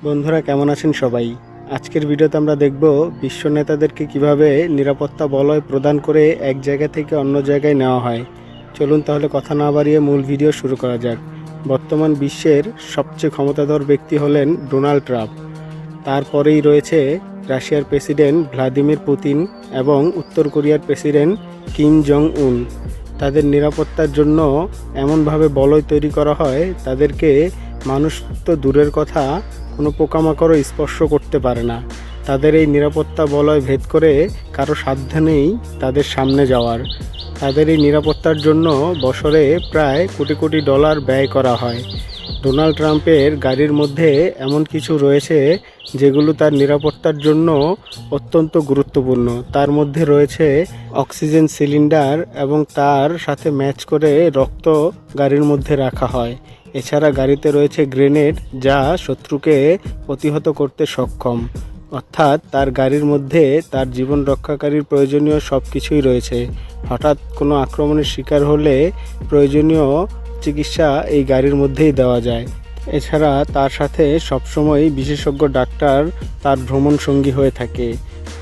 বন্ধুরা কেমন আছেন সবাই? আজকের ভিডিওতে আমরা দেখব বিশ্ব নেতাদেরকে কিভাবে নিরাপত্তা বলয় প্রদান করে এক জায়গা থেকে অন্য জায়গায় নেওয়া হয়। চলুন তাহলে কথা না বাড়িয়ে মূল ভিডিও শুরু করা যাক। বর্তমান বিশ্বের সবচেয়ে ক্ষমতাধর ব্যক্তি হলেন ডোনাল্ড ট্রাম্প। তারপরেই রয়েছে রাশিয়ার প্রেসিডেন্ট ভ্লাদিমির পুতিন এবং উত্তর কোরিয়ার প্রেসিডেন্ট কিম জং উন। তাদের নিরাপত্তার জন্য এমনভাবে বলয় তৈরি করা হয়, তাদেরকে মানুষ তো দূরের কথা, কোনো পোকামাকড়ও স্পর্শ করতে পারে না। তাদের এই নিরাপত্তা বলয় ভেদ করে কারো সাধ্য নেই তাদের সামনে যাওয়ার। তাদের এই নিরাপত্তার জন্য বছরে প্রায় কোটি কোটি ডলার ব্যয় করা হয়। ডোনাল্ড ট্রাম্পের গাড়ির মধ্যে এমন কিছু রয়েছে যেগুলো তার নিরাপত্তার জন্য অত্যন্ত গুরুত্বপূর্ণ। তার মধ্যে রয়েছে অক্সিজেন সিলিন্ডার এবং তার সাথে ম্যাচ করে রক্ত গাড়ির মধ্যে রাখা হয়। এছাড়া গাড়িতে রয়েছে গ্রেনেড, যা শত্রুকে প্রতিহত করতে সক্ষম। অর্থাৎ তার গাড়ির মধ্যে তার জীবন রক্ষাকারীর প্রয়োজনীয় সব কিছুই রয়েছে। হঠাৎ কোনো আক্রমণের শিকার হলে প্রয়োজনীয় চিকিৎসা এই গাড়ির মধ্যেই দেওয়া যায়। এছাড়া তার সাথে সবসময় বিশেষজ্ঞ ডাক্তার তার ভ্রমণ সঙ্গী হয়ে থাকে।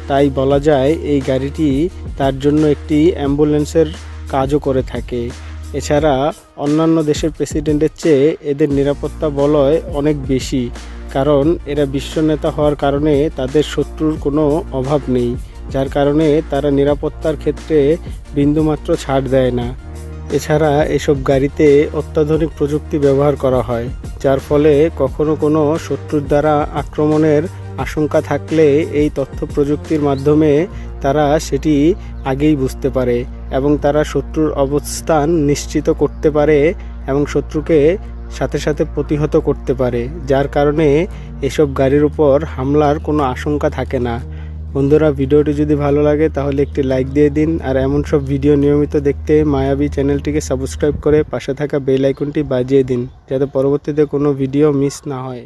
তাই বলা যায় এই গাড়িটি তার জন্য একটি অ্যাম্বুলেন্সের কাজও করে থাকে। এছাড়া অন্যান্য দেশের প্রেসিডেন্টের চেয়ে এদের নিরাপত্তা বলয় অনেক বেশি, কারণ এরা বিশ্ব নেতা হওয়ার কারণে তাদের শত্রুর কোনো অভাব নেই, যার কারণে তারা নিরাপত্তার ক্ষেত্রে বিন্দুমাত্র ছাড় দেয় না। এছাড়া এসব গাড়িতে অত্যাধুনিক প্রযুক্তি ব্যবহার করা হয়, যার ফলে কখনো কোনো শত্রুর দ্বারা আক্রমণের আশঙ্কা থাকলে এই তথ্য প্রযুক্তির মাধ্যমে তারা সেটি আগেই বুঝতে পারে এবং তারা শত্রুর অবস্থান নিশ্চিত করতে পারে এবং শত্রুকে সাথে সাথে প্রতিহত করতে পারে, যার কারণে এসব গাড়ির উপর হামলার কোনো আশঙ্কা থাকে না। বন্ধুরা, ভিডিওটি যদি ভালো লাগে তাহলে একটি লাইক দিয়ে দিন, আর এমন সব ভিডিও নিয়মিত দেখতে মায়াবী চ্যানেলটিকে সাবস্ক্রাইব করে পাশে থাকা বেল আইকনটি বাজিয়ে দিন, যাতে পরবর্তীতে কোনো ভিডিও মিস না হয়।